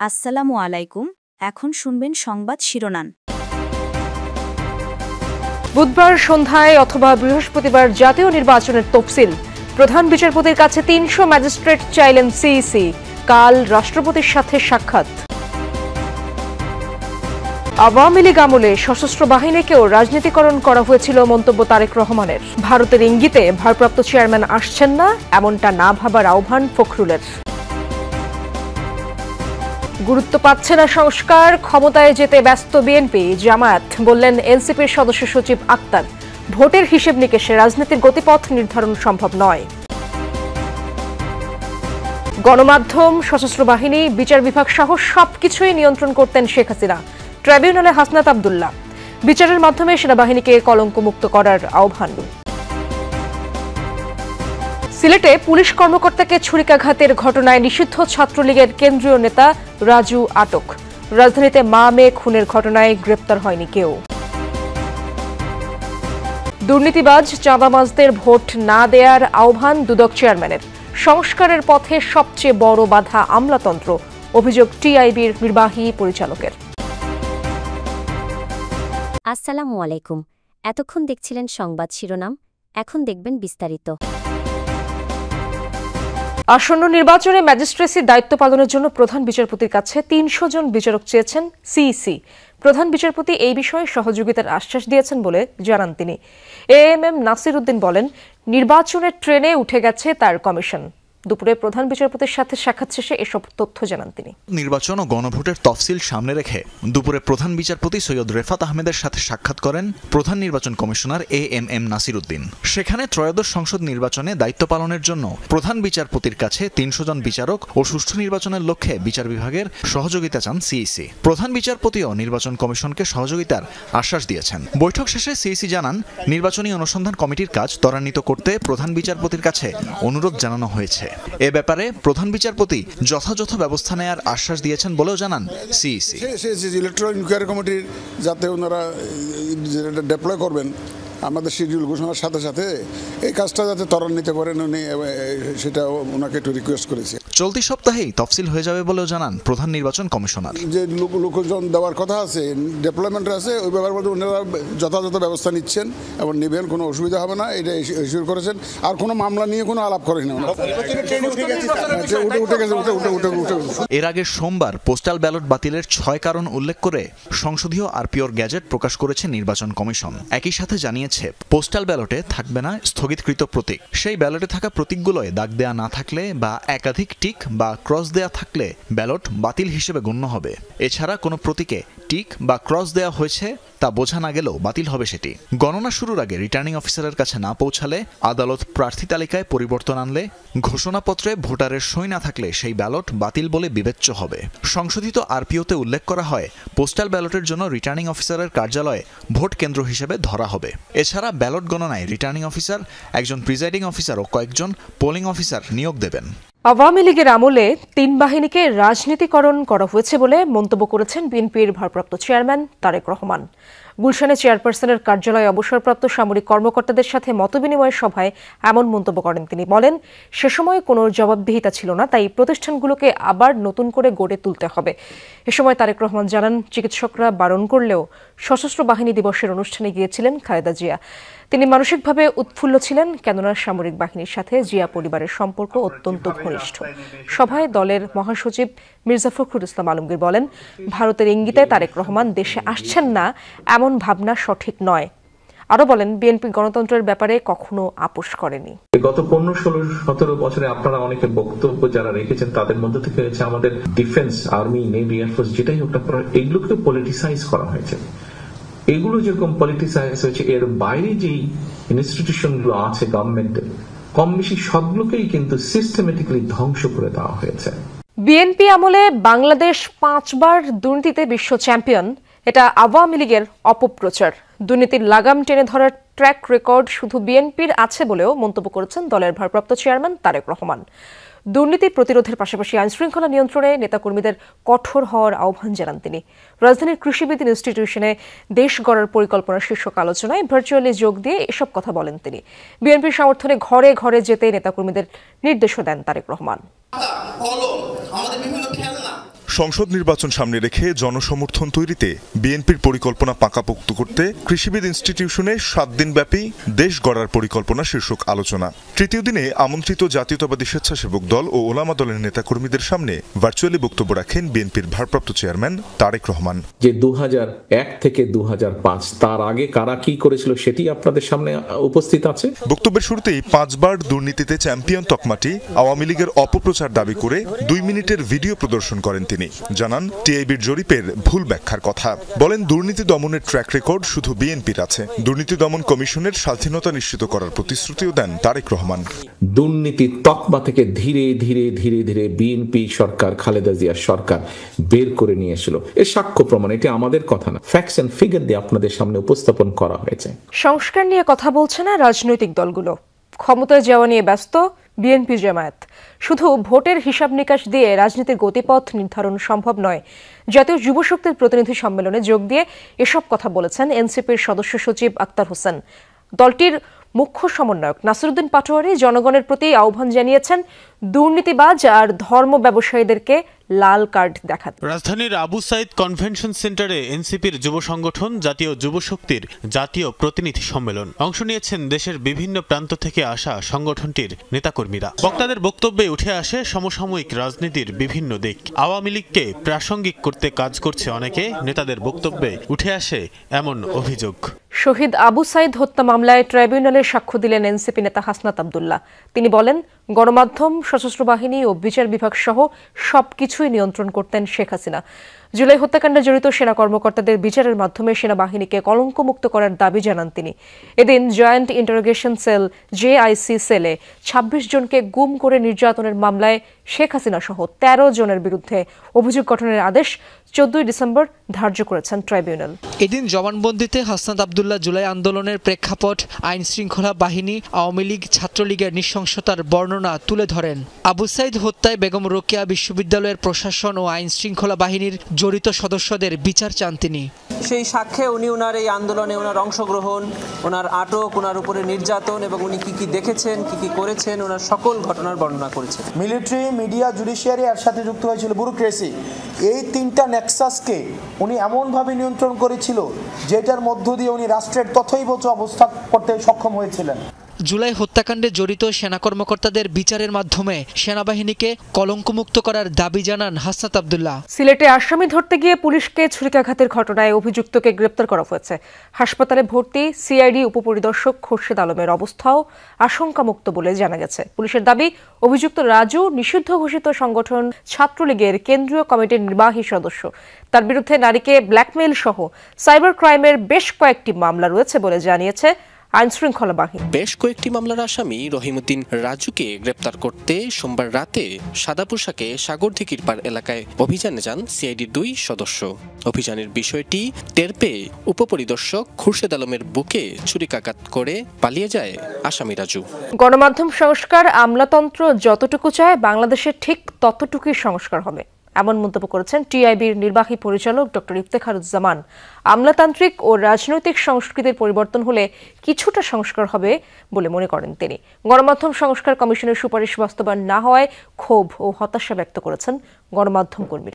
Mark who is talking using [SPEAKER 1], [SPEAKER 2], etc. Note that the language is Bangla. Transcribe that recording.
[SPEAKER 1] আসসালামু আলাইকুম। এখন শুনবেন সংবাদ শিরোনাম।
[SPEAKER 2] বুধবার সন্ধ্যায় অথবা বৃহস্পতিবার জাতীয় নির্বাচনের তফসিল। প্রধান বিচারপতির কাছে ৩০০ ম্যাজিস্ট্রেট চাইলেন সিইসি। কাল রাষ্ট্রপতির সাথে সাক্ষাৎ। আওয়ামী লীগ আমলে সশস্ত্র বাহিনীকেও রাজনীতিকরণ করা হয়েছিল মন্তব্য তারেক রহমানের। ভারতের ইঙ্গিতে ভারপ্রাপ্ত চেয়ারম্যান আসছেন না, এমনটা না ভাবার আহ্বান ফখরুলের। গুরুত্ব পাচ্ছে না সংস্কার, ক্ষমতায় যেতে ব্যস্ত বিএনপি জামায়াত, বললেন এনসিপির সদস্য সচিব আক্তার। ভোটের হিসেব নিকেশে রাজনীতির গতিপথ নির্ধারণ সম্ভব নয়। গণমাধ্যম, সশস্ত্র বাহিনী, বিচার বিভাগ সহ সবকিছুই নিয়ন্ত্রণ করতেন শেখ হাসিনা। ট্রাইব্যুনালে হাসনাত আব্দুল্লাহ। বিচারের মাধ্যমে সেনাবাহিনীকে কলঙ্কমুক্ত করার আহ্বান। সিলেটে পুলিশ কর্মকর্তাকে ছুরিকাঘাতের ঘটনায় নিষিদ্ধ ছাত্রলীগের কেন্দ্রীয় নেতা রাজু আটক। রাজধানীতে মা মেয়ে খুনের ঘটনায় গ্রেপ্তার হয়নি কেউ। দুর্নীতিবাজ চাঁদাবাজদের ভোট না দেয়ার আহ্বান দুদক চেয়ারম্যানের। সংস্কারের পথে সবচেয়ে বড় বাধা আমলাতন্ত্র, অভিযোগ টিআইবির নির্বাহী পরিচালকের।
[SPEAKER 3] আসসালামু আলাইকুম। এতক্ষণ দেখছিলেন সংবাদ শিরোনাম, এখন দেখবেন বিস্তারিত।
[SPEAKER 2] আসন্ন নির্বাচনে ম্যাজিস্ট্রেসির দায়িত্ব পালনের জন্য প্রধান বিচারপতির কাছে ৩০০ জন বিচারক চেয়েছেন সিইসি। প্রধান বিচারপতি এই বিষয়ে সহযোগিতার আশ্বাস দিয়েছেন বলে জানান তিনি। এএমএম নাসির উদ্দিন বলেন, নির্বাচনের ট্রেনে উঠে গেছে তার কমিশন। দুপুরে প্রধান বিচারপতির সাথে সাক্ষাৎ শেষে এসব তথ্য জানান তিনি।
[SPEAKER 4] নির্বাচন ও গণভোটের তফসিল সামনে রেখে দুপুরে প্রধান বিচারপতি সৈয়দ রেফাত আহমেদের সাথে সাক্ষাৎ করেন প্রধান নির্বাচন কমিশনার এএমএম নাসির উদ্দিন। সেখানে ত্রয়োদশ সংসদ নির্বাচনে দায়িত্ব পালনের জন্য প্রধান বিচারপতির কাছে ৩০০ জন বিচারক ও সুষ্ঠু নির্বাচনের লক্ষ্যে বিচার বিভাগের সহযোগিতা চান সিইসি। প্রধান বিচারপতিও নির্বাচন কমিশনকে সহযোগিতার আশ্বাস দিয়েছেন। বৈঠক শেষে সিইসি জানান, নির্বাচনী অনুসন্ধান কমিটির কাজ ত্বরান্বিত করতে প্রধান বিচারপতির কাছে অনুরোধ জানানো হয়েছে। এ ব্যাপারে প্রধান বিচারপতি যথাযথ ব্যবস্থা নেয়ার আশ্বাস দিয়েছেন বলেও জানান সিইসি।
[SPEAKER 5] ইলেকট্রাল ইনকোয়ারি কমিটির যাতে ওনারা ডেপ্লয় করবেন আমাদের শিডিউল ঘোষণার সাথে সাথে এই কাজটা যাতে ত্বরান্বিত করেন উনি, সেটা ওনাকে একটু রিকোয়েস্ট করেছে।
[SPEAKER 4] চলতি সপ্তাহেই তফসিল হয়ে যাবে বলেও জানান প্রধান নির্বাচন কমিশনার।
[SPEAKER 5] যে লোকজন দেওয়ার কথা আছে, ডেভেলপমেন্ট আছে, ওই ব্যাপার মধ্যে ওনারা যথাযথ ব্যবস্থা নিচ্ছেন এবং নেবেন, কোনো অসুবিধা হবে না, এটা ইস্যুর করেছেন। আর কোনো মামলা নিয়ে কোনো আলাপ করেন না।
[SPEAKER 4] এর আগে সোমবার পোস্টাল ব্যালট বাতিলের ৬ কারণ উল্লেখ করে সংসদীয় আরপিওর গ্যাজেট প্রকাশ করেছে নির্বাচন কমিশন। একই সাথে জানিয়েছে, পোস্টাল ব্যালটে থাকবে না স্থগিতকৃত প্রতীক। সেই ব্যালটে থাকা প্রতীকগুলোয় দাগ দেয়া না থাকলে বা একাধিক টিক বা ক্রস দেয়া থাকলে ব্যালট বাতিল হিসেবে গণ্য হবে। এছাড়া কোনো প্রতীকে টিক বা ক্রস দেয়া হয়েছে তা বোঝা না গেলেও বাতিল হবে সেটি। গণনা শুরুর আগে রিটার্নিং অফিসারের কাছে না পৌঁছালে, আদালত প্রার্থী তালিকায় পরিবর্তন আনলে, ঘোষণাপত্রে ভোটারের সই না থাকলে সেই ব্যালট বাতিল বলে বিবেচ্য হবে। সংশোধিত আরপিওতে উল্লেখ করা হয়, পোস্টাল ব্যালটের জন্য রিটার্নিং অফিসারের কার্যালয়ে ভোট কেন্দ্র হিসেবে ধরা হবে। এছাড়া ব্যালট গণনায় রিটার্নিং অফিসার, একজন প্রিজাইডিং অফিসার ও কয়েকজন পোলিং অফিসার নিয়োগ দেবেন।
[SPEAKER 2] আওয়ামী লীগের আমলে ৩ বাহিনীকে রাজনীতিকরণ করা হয়েছে বলে মন্তব্য করেছেন বিএনপির ভারপ্রাপ্ত চেয়ারম্যান তারেক রহমান। গুলশানে চেয়ারপারসনের কার্যালয়ে অবসরপ্রাপ্ত সামরিক কর্মকর্তাদের সাথে মতবিনিময় সভায় এমন মন্তব্য করেন তিনি। বলেন, সে সময় কোনো জবাবদিহিতা ছিল না, তাই প্রতিষ্ঠানগুলোকে আবার নতুন করে গড়ে তুলতে হবে। এ সময় তারেক রহমান জানান, চিকিৎসকরা বারণ করলেও সশস্ত্র বাহিনী দিবসের অনুষ্ঠানে গিয়েছিলেন খালেদা জিয়া। তিনি মানসিকভাবে উৎফুল্ল ছিলেন, কেননা সামরিক বাহিনীর সাথে জিয়া পরিবারের সম্পর্ক অত্যন্ত ঘনিষ্ঠ। সভায় দলের মহাসচিব মির্জা ফখরুল ইসলাম আলমগীর বলেন, ভারতের ইঙ্গিতে তারেক রহমান দেশে আসছেন না, এমন ভাবনা সঠিক নয়। আরো বলেন, বিএনপি গণতন্ত্রের ব্যাপারে কখনো আপোষ করেনি।
[SPEAKER 6] গত 15, 16, 17 বছরে আপনারা অনেকে বক্তব্য যারা রেখেছেন তাদের মধ্যে থেকে হচ্ছে আমাদের ডিফেন্স, আর্মি, নেভি, এয়ারফোর্স যেটাই হোক, এগুলোকে পলিটিসাইজ করা হয়েছে। এগুলো যেরকম পলিটিসাইজ হয়েছে, এর বাইরে যেই ইনস্টিটিউশন গুলো আছে গভর্নমেন্টের, কম বেশি সবগুলোকেই কিন্তু সিস্টেমেটিক্যালি ধ্বংস করে দেওয়া হয়েছে।
[SPEAKER 2] বিএনপি আমলে বাংলাদেশ 5 বার দুর্নীতিতে বিশ্ব চ্যাম্পিয়ন, এটা আওয়ামী লীগের অপপ্রচার। দুর্নীতির লাগাম টেনে ধরার ট্র্যাক রেকর্ড শুধু বিএনপির আছে বলেও মন্তব্য করেছেন দলের ভারপ্রাপ্ত চেয়ারম্যান তারেক রহমান। দুর্নীতি প্রতিরোধের পাশাপাশি আইনশৃঙ্খলা নিয়ন্ত্রণে নেতাকর্মীদের কঠোর হওয়ার আহ্বান জানান তিনি। রাজধানীর কৃষিবিদ ইনস্টিটিউশনে দেশ গড়ার পরিকল্পনা শীর্ষক আলোচনায় ভার্চুয়ালি যোগ দিয়ে এসব কথা বলেন তিনি। বিএনপির সমর্থনে ঘরে ঘরে যেতে নেতাকর্মীদের নির্দেশও দেন তারেক রহমান।
[SPEAKER 7] সংসদ নির্বাচন সামনে রেখে জনসমর্থন তৈরিতে বিএনপির পরিকল্পনা পাকাপোক্ত করতে কৃষিবিদ ইনস্টিটিউশনে 7 দিনব্যাপী দেশ গড়ার পরিকল্পনা শীর্ষক আলোচনা। তৃতীয় দিনে আমন্ত্রিত জাতীয়তাবাদী স্বেচ্ছাসেবক দল ও ওলামা দলের নেতাকর্মীদের সামনে ভার্চুয়ালি বক্তব্য রাখেন বিএনপির ভারপ্রাপ্ত চেয়ারম্যান তারেক রহমান।
[SPEAKER 6] যে 2001 থেকে 2005 তার আগে কারা কি করেছিল সেটি আপনাদের সামনে উপস্থিত আছে।
[SPEAKER 7] বক্তব্যের শুরুতেই 5 বার দুর্নীতিতে চ্যাম্পিয়ন তকমাটি আওয়ামী লীগের অপপ্রচার দাবি করে 2 মিনিটের ভিডিও প্রদর্শন করেন তিনি। জানান টিআইবির জরিপের ভুল ব্যাখ্যার কথা। বলেন দুর্নীতি দমনের ট্র্যাক রেকর্ড শুধু বিএনপির আছে। দুর্নীতি দমন কমিশনের স্বাধীনতা নিশ্চিত করার প্রতিশ্রুতিও দেন তারেক রহমান।
[SPEAKER 6] দুর্নীতি তকমা থেকে ধীরে ধীরে ধীরে ধীরে বিএনপি সরকার, খালেদা জিয়ার সরকার বের করে নিয়ে এসেছিল। এর সাক্ষ্য প্রমাণ, এটি আমাদের কথা না, ফ্যাক্টস এন্ড ফিগার দিয়ে আপনাদের সামনে উপস্থাপন করা হয়েছে।
[SPEAKER 2] সংস্কার নিয়ে কথা বলছে না রাজনৈতিক দলগুলো, ক্ষমতায় যাওয়া নিয়ে ব্যস্ত বিএনপি জামায়াত। শুধু ভোটের হিসাব নিকাশ দিয়ে রাজনীতির গতিপথ নির্ধারণ সম্ভব নয়। জাতীয় যুব শক্তির প্রতিনিধি সম্মেলনে যোগ দিয়ে এসব কথা বলেছেন এনসিপির সদস্য সচিব আক্তার হোসেন। দলটির মুখ্য সমন্বয়ক নাসিরউদ্দিন পাটোয়ারি জনগণের প্রতি আহ্বান জানিয়েছেন দুর্নীতিবাজ আর ধর্ম ব্যবসায়ীদেরকে লাল কার্ড দেখাতে।
[SPEAKER 8] রাজধানীর আবু সাইদ কনভেনশন সেন্টারে এনসিপির যুব সংগঠন জাতীয় যুব শক্তির জাতীয় প্রতিনিধি সম্মেলন। অংশ নিয়েছেন দেশের বিভিন্ন প্রান্ত থেকে আসা সংগঠনটির নেতাকর্মীরা। বক্তাদের বক্তব্যে উঠে আসে সমসাময়িক রাজনীতির বিভিন্ন দিক। আওয়ামী লীগকে প্রাসঙ্গিক করতে কাজ করছে অনেকে, নেতাদের বক্তব্যে উঠে আসে এমন অভিযোগ।
[SPEAKER 2] শহীদ আবু সাইদ হত্যা মামলায় ট্রাইব্যুনালে সাক্ষ্য দিলেন এনসিপি নেতা হাসনাত আব্দুল্লাহ। তিনি বলেন, গণমাধ্যম, সশস্ত্র বাহিনী ও বিচার বিভাগ সহ সবকিছুই নিয়ন্ত্রণ করতেন শেখ হাসিনা। জুলাই হত্যাকাণ্ডে জড়িত সেনা কর্মকর্তাদের বিচারের মাধ্যমে সেনাবাহিনীকে কলঙ্কমুক্ত করার দাবি জানান তিনি। এদিন জয়েন্ট ইন্টারোগেশন সেল জেআইসি সেলে 26 জনকে গুম করে নির্যাতনের মামলায় শেখ হাসিনা সহ 13 জনের বিরুদ্ধে অভিযোগ গঠনের আদেশ 14 ডিসেম্বর ধার্য করেছেন ট্রাইব্যুনাল।
[SPEAKER 9] এদিন জবানবন্দিতে হাসনাত আব্দুল্লাহ জুলাই আন্দোলনের প্রেক্ষাপট, আইন শৃঙ্খলা বাহিনী, আওয়ামী লীগ, ছাত্রলীগের নৃশংসতার বর্ণনা তুলে ধরেন। আবু সাইদ হত্যায় বেগম রোকেয়া বিশ্ববিদ্যালয়ের প্রশাসন ও আইন শৃঙ্খলা বাহিনীর জড়িত সদস্যদের বিচার চান তিনি।
[SPEAKER 10] সেই সাক্ষ্যে উনি ওনার এই আন্দোলনে ওনার অংশগ্রহণ, ওনার আটক, ওনার উপরে নির্যাতন এবং উনি কি কি দেখেছেন, কি কি করেছেন, ওনার সকল ঘটনার বর্ণনা করেছেন।
[SPEAKER 11] মিলিটারি, মিডিয়া, জুডিশিয়ারি এর সাথে যুক্ত হয়েছিল ব্যুরোক্রেসি। এই 3টা নেক্সাসকে উনি এমনভাবে নিয়ন্ত্রণ করেছিল যেটার মধ্য দিয়ে উনি রাষ্ট্রের তথৈবচ অবস্থা করতে সক্ষম হয়েছিলেন।
[SPEAKER 9] জুলাই হত্যাকাণ্ডে জড়িত সেনা কর্মকর্তাদের বিচারের মাধ্যমে সেনাবাহিনীকে কলঙ্কমুক্ত করার দাবি জানান হাসনাত আব্দুল্লাহ।
[SPEAKER 2] সিলেটে আসামি ধরতে গিয়ে পুলিশকে ছুরিকাঘাতের ঘটনায় অভিযুক্তকে গ্রেপ্তার করা হয়েছে। হাসপাতালে ভর্তি সিআইডি উপপরিদর্শক খোরশেদ আলমের অবস্থাও আশঙ্কামুক্ত বলে জানা গেছে। পুলিশের দাবি, অভিযুক্ত রাজু নিষিদ্ধ ঘোষিত সংগঠন ছাত্রলীগের কেন্দ্রীয় কমিটির নির্বাহী সদস্য। তার বিরুদ্ধে নারীকে ব্ল্যাকমেইল সহ সাইবার ক্রাইমের বেশ কয়েকটি মামলা রয়েছে বলে জানিয়েছে আইন শৃঙ্খলা বাহিনী।
[SPEAKER 12] বেশ কয়েকটি মামলার আসামি রহিমউদ্দিন রাজুকে গ্রেপ্তার করতে সোমবার রাতে সাদা পোশাকে সাগরদিঘির পাড় এলাকায় অভিযানে যান সিআইডির 2 সদস্য। অভিযানের বিষয়টি টের পেয়ে উপপরিদর্শক খোরশেদ আলমের বুকে ছুরিকাঘাত করে পালিয়ে যায় আসামি রাজু।
[SPEAKER 2] গণমাধ্যম সংস্কার আমলাতন্ত্র যতটুকু চায় বাংলাদেশের ঠিক ততটুকুই সংস্কার হবে, এমন মন্তব্য করেছেন টিআইবির নির্বাহী পরিচালক ডক্টর ইফতেখারুজ্জামান। আমলাতান্ত্রিক ও রাজনৈতিক সংস্কৃতির পরিবর্তন হলে কিছুটা সংস্কার হবে বলে মনে করেন তিনি। গণমাধ্যম সংস্কার কমিশনের সুপারিশ বাস্তবায়ন না হওয়ায় ক্ষোভ ও হতাশা ব্যক্ত করেছেন গণমাধ্যম কর্মীরা।